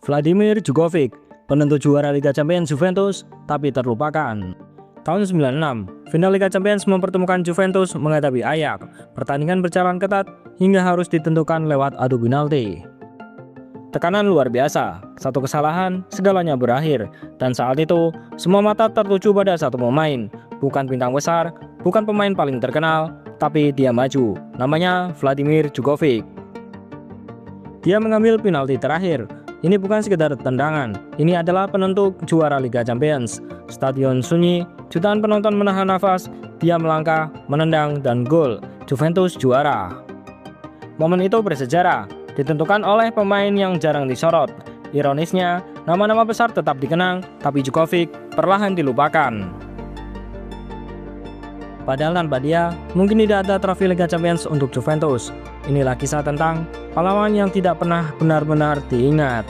Vladimir Djokovic, penentu juara Liga Champions Juventus, tapi terlupakan. Tahun 96, final Liga Champions mempertemukan Juventus menghadapi Ajax. Pertandingan berjalan ketat hingga harus ditentukan lewat adu penalti. Tekanan luar biasa, satu kesalahan, segalanya berakhir. Dan saat itu, semua mata tertuju pada satu pemain. Bukan bintang besar, bukan pemain paling terkenal, tapi dia maju. Namanya Vladimir Djokovic. Dia mengambil penalti terakhir. Ini bukan sekedar tendangan, ini adalah penentu juara Liga Champions. Stadion sunyi, jutaan penonton menahan nafas, dia melangkah, menendang, dan gol. Juventus juara. Momen itu bersejarah, ditentukan oleh pemain yang jarang disorot. Ironisnya, nama-nama besar tetap dikenang, tapi Djokovic perlahan dilupakan. Padahal tanpa dia, mungkin tidak ada trofi Liga Champions untuk Juventus. Inilah kisah tentang pahlawan yang tidak pernah benar-benar diingat.